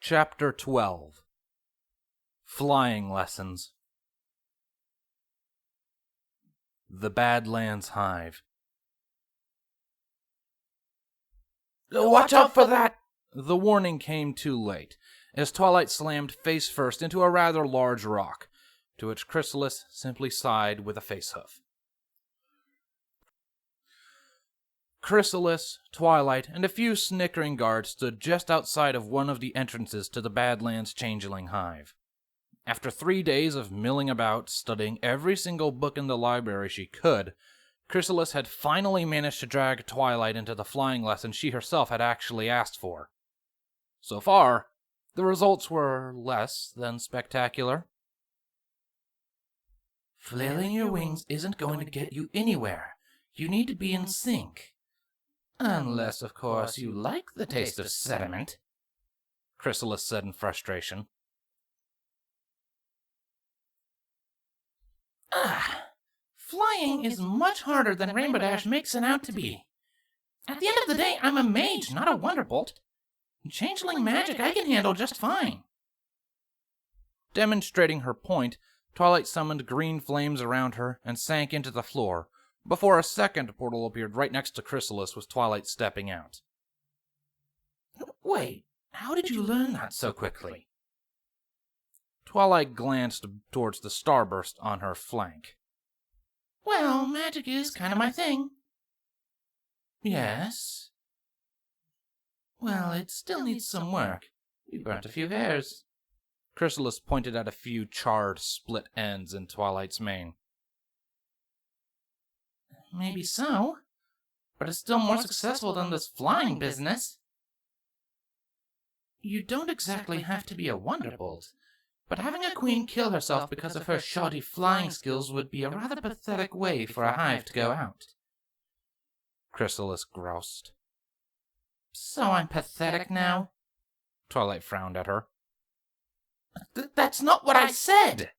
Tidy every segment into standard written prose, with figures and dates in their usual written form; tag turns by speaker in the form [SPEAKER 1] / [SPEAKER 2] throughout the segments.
[SPEAKER 1] Chapter 12 Flying Lessons. The Badlands Hive.
[SPEAKER 2] Watch out for that!
[SPEAKER 1] The warning came too late, as Twilight slammed face first into a rather large rock, to which Chrysalis simply sighed with a facehoof. Chrysalis, Twilight, and a few snickering guards stood just outside of one of the entrances to the Badlands Changeling Hive. After 3 days of milling about, studying every single book in the library she could, Chrysalis had finally managed to drag Twilight into the flying lesson she herself had actually asked for. So far, the results were less than spectacular.
[SPEAKER 2] Flailing your wings isn't going to get you anywhere. You need to be in sync. Unless, of course, you like the taste of sediment,
[SPEAKER 1] Chrysalis said in frustration.
[SPEAKER 2] Flying is much harder than Rainbow Dash makes it out to be. At the end of the day, I'm a mage, not a Wonderbolt. Changeling magic I can handle just fine.
[SPEAKER 1] Demonstrating her point, Twilight summoned green flames around her and sank into the floor, before a second portal appeared right next to Chrysalis with Twilight stepping out.
[SPEAKER 2] Wait, how did you learn that so quickly?
[SPEAKER 1] Twilight glanced towards the starburst on her flank.
[SPEAKER 2] Well, magic is kind of my thing. Yes? Well, it still needs some work. We burnt a few hairs.
[SPEAKER 1] Chrysalis pointed at a few charred split ends in Twilight's mane.
[SPEAKER 2] Maybe so, but it's still more successful than this flying business. You don't exactly have to be a Wonderbolt, but having a queen kill herself because of her shoddy flying skills would be a rather pathetic way for a hive to go out.
[SPEAKER 1] Chrysalis groused.
[SPEAKER 2] So I'm pathetic now?
[SPEAKER 1] Twilight frowned at her.
[SPEAKER 2] That's not what I said!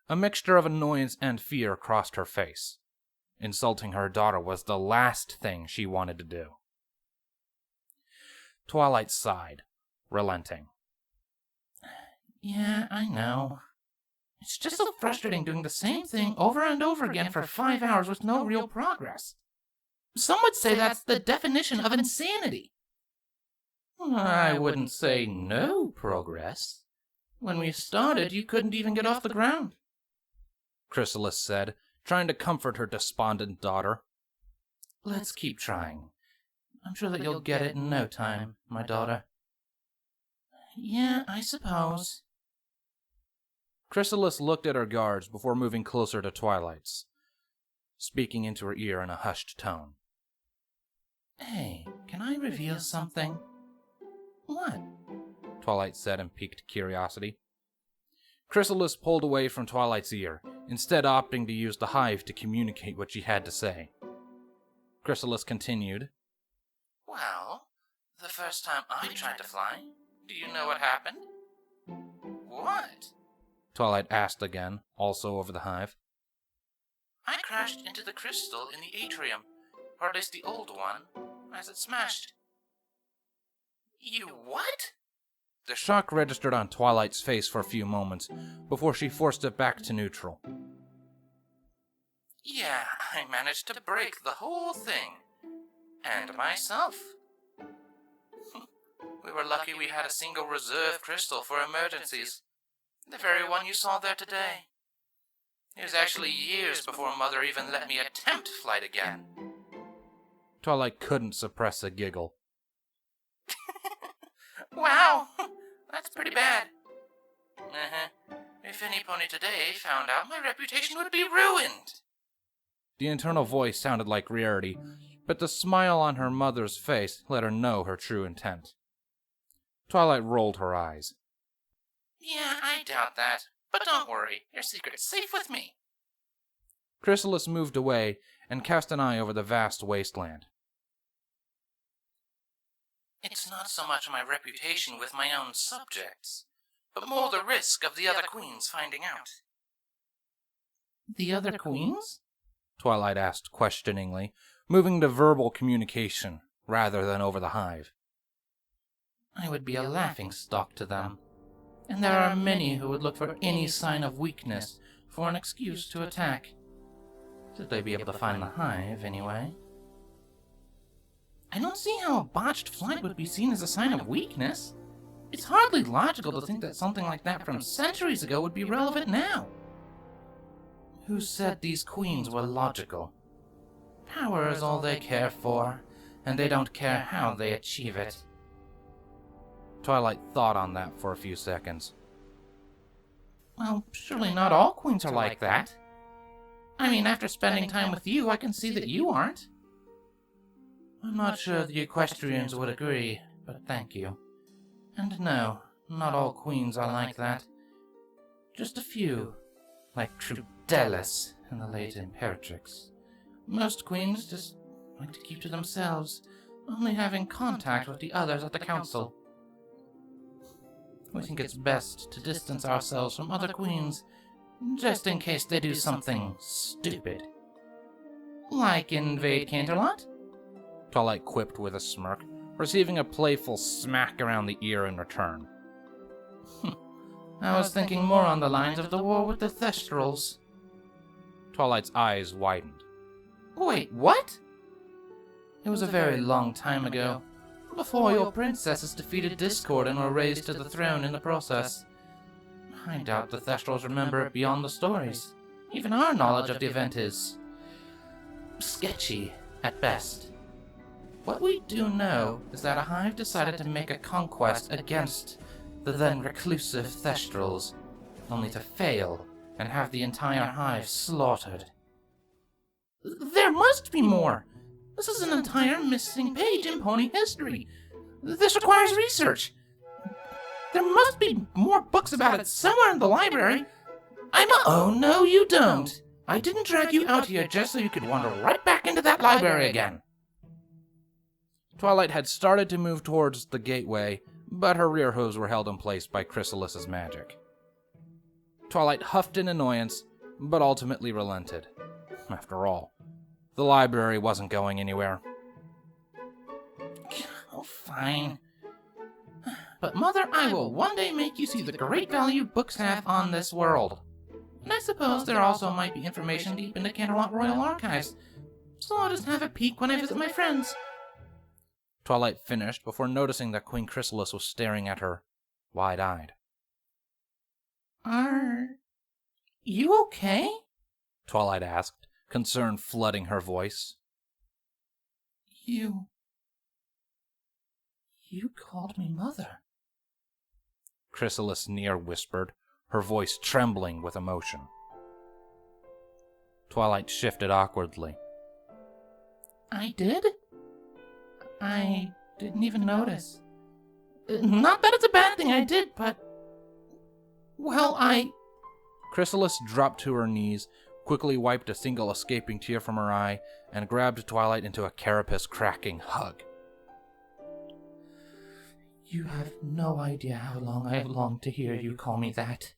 [SPEAKER 1] A mixture of annoyance and fear crossed her face. Insulting her daughter was the last thing she wanted to do. Twilight sighed, relenting.
[SPEAKER 2] Yeah, I know. It's just so frustrating doing the same thing over and over again for 5 hours with no real progress. Some would say that's the definition of insanity. I wouldn't say no progress. When we started, you couldn't even get off the ground,
[SPEAKER 1] Chrysalis said, trying to comfort her despondent daughter.
[SPEAKER 2] Let's keep trying. I'm sure that you'll get it in no time, my daughter. Yeah, I suppose.
[SPEAKER 1] Chrysalis looked at her guards before moving closer to Twilight's, speaking into her ear in a hushed tone.
[SPEAKER 2] Hey, can I reveal something? What?
[SPEAKER 1] Twilight said in piqued curiosity. Chrysalis pulled away from Twilight's ear, instead opting to use the hive to communicate what she had to say. Chrysalis continued.
[SPEAKER 2] Well, the first time I tried to fly, do you know what happened? What?
[SPEAKER 1] Twilight asked again, also over the hive.
[SPEAKER 2] I crashed into the crystal in the atrium, or at least the old one, as it smashed. You what?
[SPEAKER 1] The shock registered on Twilight's face for a few moments, before she forced it back to neutral.
[SPEAKER 2] Yeah, I managed to break the whole thing. And myself. We were lucky we had a single reserve crystal for emergencies. The very one you saw there today. It was actually years before Mother even let me attempt flight again.
[SPEAKER 1] Twilight couldn't suppress a giggle.
[SPEAKER 2] Wow, that's pretty bad. If any pony today found out, my reputation would be ruined.
[SPEAKER 1] The internal voice sounded like Rarity, but the smile on her mother's face let her know her true intent. Twilight rolled her eyes.
[SPEAKER 2] Yeah, I doubt that. But don't worry, your secret's safe with me.
[SPEAKER 1] Chrysalis moved away and cast an eye over the vast wasteland.
[SPEAKER 2] It's not so much my reputation with my own subjects, but more the risk of the other queens finding out. The other queens?
[SPEAKER 1] Twilight asked questioningly, moving to verbal communication rather than over the hive.
[SPEAKER 2] I would be a laughingstock to them. And there are many who would look for any sign of weakness for an excuse to attack. Should they be able to find the hive, anyway? I don't see how a botched flight would be seen as a sign of weakness. It's hardly logical to think that something like that from centuries ago would be relevant now. Who said these queens were logical? Power is all they care for, and they don't care how they achieve it.
[SPEAKER 1] Twilight thought on that for a few seconds.
[SPEAKER 2] Well, surely not all queens are like that. I mean, after spending time with you, I can see that you aren't. I'm not sure the equestrians would agree, but thank you. And no, not all queens are like that. Just a few, like Trudelis and the late Imperatrix. Most queens just like to keep to themselves, only having contact with the others at the council. We think it's best to distance ourselves from other queens, just in case they do something stupid. Like invade Canterlot?
[SPEAKER 1] Twilight quipped with a smirk, receiving a playful smack around the ear in return.
[SPEAKER 2] I was thinking more on the lines of the war with the Thestrals.
[SPEAKER 1] Twilight's eyes widened.
[SPEAKER 2] Wait, what? It was a very long time ago, before your princesses defeated Discord and were raised to the throne in the process. I doubt the Thestrals remember it beyond the stories. Even our knowledge of the event is sketchy at best. What we do know is that a hive decided to make a conquest against the then reclusive Thestrals, only to fail and have the entire hive slaughtered. There must be more! This is an entire missing page in pony history. This requires research. There must be more books about it somewhere in the library. Oh, no, you don't. I didn't drag you out here just so you could wander right back into that library again.
[SPEAKER 1] Twilight had started to move towards the gateway, but her rear hooves were held in place by Chrysalis's magic. Twilight huffed in annoyance, but ultimately relented. After all, the library wasn't going anywhere.
[SPEAKER 2] Oh, fine. But Mother, I will one day make you see the great value books have on this world. And I suppose there also might be information deep in the Canterlot Royal Archives, so I'll just have a peek when I visit my friends.
[SPEAKER 1] Twilight finished before noticing that Queen Chrysalis was staring at her, wide-eyed.
[SPEAKER 2] Are you okay?
[SPEAKER 1] Twilight asked, concern flooding her voice.
[SPEAKER 2] You called me Mother.
[SPEAKER 1] Chrysalis near whispered, her voice trembling with emotion. Twilight shifted awkwardly.
[SPEAKER 2] I did? I didn't even notice. Not that it's a bad thing I did, but... Well,
[SPEAKER 1] Chrysalis dropped to her knees, quickly wiped a single escaping tear from her eye, and grabbed Twilight into a carapace-cracking hug.
[SPEAKER 2] You have no idea how long I have longed to hear you call me that.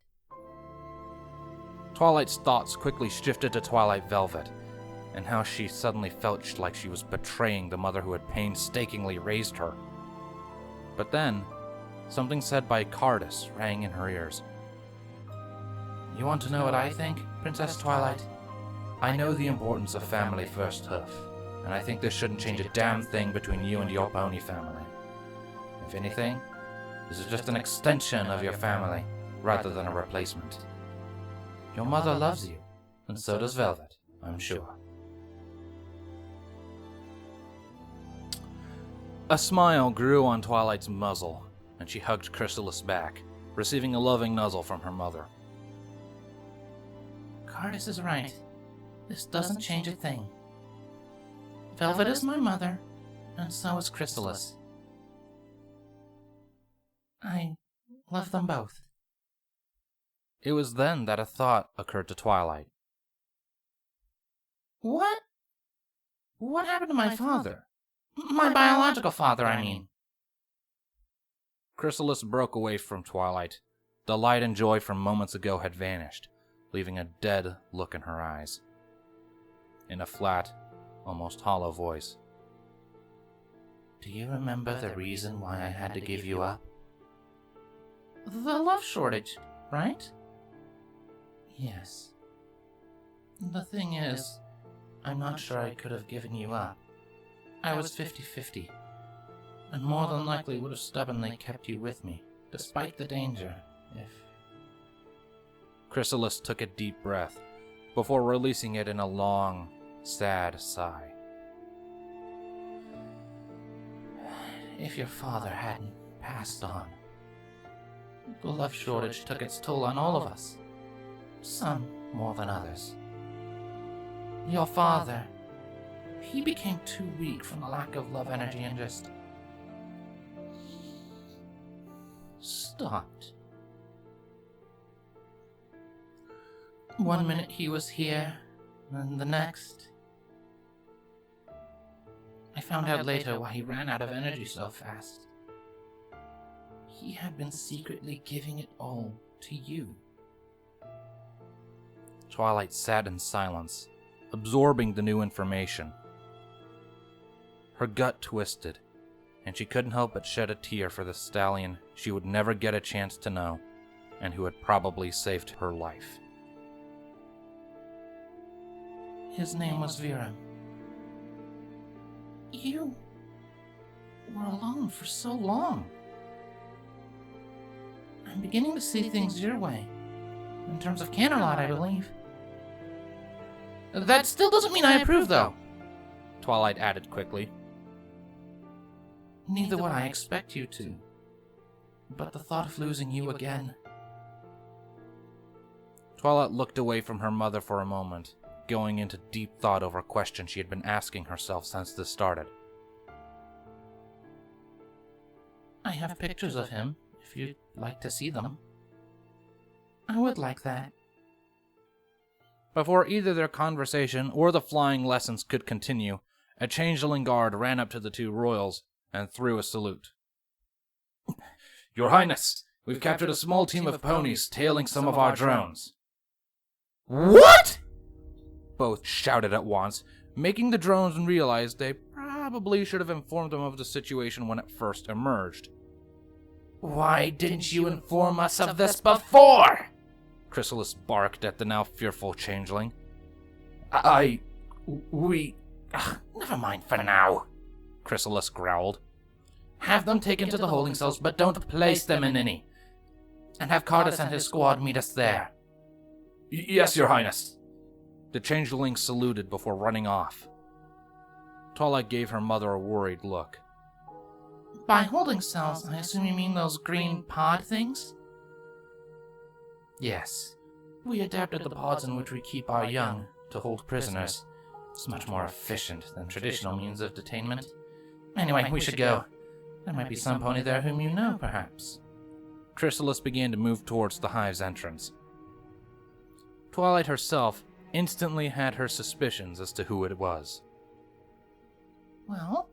[SPEAKER 1] Twilight's thoughts quickly shifted to Twilight Velvet, and how she suddenly felt like she was betraying the mother who had painstakingly raised her. But then, something said by Cardus rang in her ears.
[SPEAKER 2] You want to know what I think, Princess Twilight? I know the importance of family first hoof, and I think this shouldn't change a damn thing between you and your pony family. If anything, this is just an extension of your family, rather than a replacement. Your mother loves you, and so does Velvet, I'm sure.
[SPEAKER 1] A smile grew on Twilight's muzzle, and she hugged Chrysalis back, receiving a loving nuzzle from her mother.
[SPEAKER 2] Cardus is right. This doesn't change a thing. Velvet is my mother, and so is Chrysalis. I love them both.
[SPEAKER 1] It was then that a thought occurred to Twilight.
[SPEAKER 2] What? What happened to my father? My biological father, I mean.
[SPEAKER 1] Chrysalis broke away from Twilight. The light and joy from moments ago had vanished, leaving a dead look in her eyes. In a flat, almost hollow voice.
[SPEAKER 2] Do you remember the reason why I had to give you up?
[SPEAKER 1] The love shortage, right?
[SPEAKER 2] Yes. The thing is, I'm not sure I could have given you up. I was 50-50, and more than likely would have stubbornly kept you with me, despite the danger, if...
[SPEAKER 1] Chrysalis took a deep breath, before releasing it in a long, sad sigh.
[SPEAKER 2] If your father hadn't passed on. The love shortage took its toll on all of us. Some more than others. Your father, he became too weak from the lack of love energy and just stopped. One minute he was here, and the next... I found out later why he ran out of energy so fast. He had been secretly giving it all to you.
[SPEAKER 1] Twilight sat in silence, absorbing the new information. Her gut twisted, and she couldn't help but shed a tear for the stallion she would never get a chance to know, and who had probably saved her life.
[SPEAKER 2] His name was Vera. You were alone for so long. I'm beginning to see things your way. In terms of Canterlot, I believe. That still doesn't mean I approve, though,
[SPEAKER 1] Twilight added quickly.
[SPEAKER 2] Neither would I expect you to. But the thought of losing you again...
[SPEAKER 1] Twilight looked away from her mother for a moment, going into deep thought over questions she had been asking herself since this started.
[SPEAKER 2] I have pictures of him, if you'd like to see them. I would like that.
[SPEAKER 1] Before either their conversation or the flying lessons could continue, a changeling guard ran up to the two royals and threw a salute. Your Highness, we've captured a small team of ponies tailing some of our drones.
[SPEAKER 2] What?
[SPEAKER 1] Both shouted at once, making the drones realize they probably should have informed them of the situation when it first emerged.
[SPEAKER 2] Why didn't you inform us of this before?
[SPEAKER 1] Chrysalis barked at the now fearful changeling.
[SPEAKER 2] Never mind for now,
[SPEAKER 1] Chrysalis growled.
[SPEAKER 2] Have them taken to the holding cells, but don't place them in any. And have Cardus and his squad meet us there.
[SPEAKER 1] Yes, Your Highness. The changeling saluted before running off. Twilight gave her mother a worried look.
[SPEAKER 2] By holding cells, I assume you mean those green pod things? Yes. We adapted the pods in which we keep our young to hold prisoners. It's much more efficient than traditional means of detainment. Anyway, we should go. There might be some pony there whom you know, perhaps.
[SPEAKER 1] Chrysalis began to move towards the hive's entrance. Twilight herself instantly had her suspicions as to who it was.
[SPEAKER 2] Well,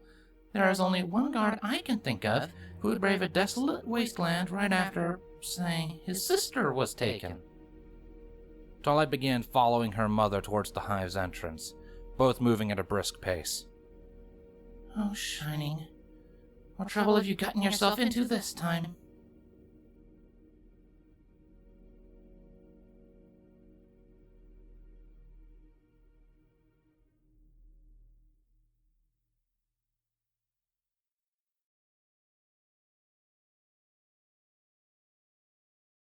[SPEAKER 2] there is only one guard I can think of who would brave a desolate wasteland right after, say, his sister was taken.
[SPEAKER 1] Twilight began following her mother towards the hive's entrance, both moving at a brisk pace.
[SPEAKER 2] Oh, Shining. What trouble have you gotten yourself into this time?